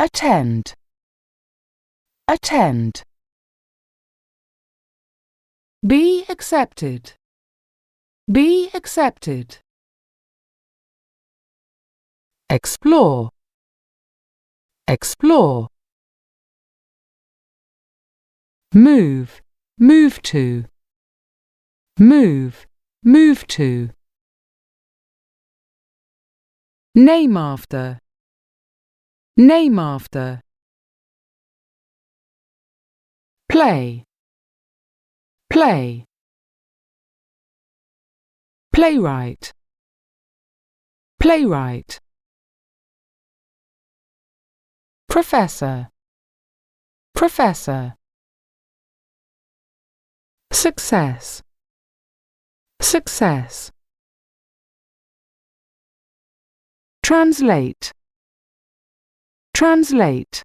attend, attend. Be accepted, be accepted. Explore, explore. Move, move to, move, move to. Name after, name after. Play, play. Playwright, playwright. Professor, professor. Success, success. Translate, translate.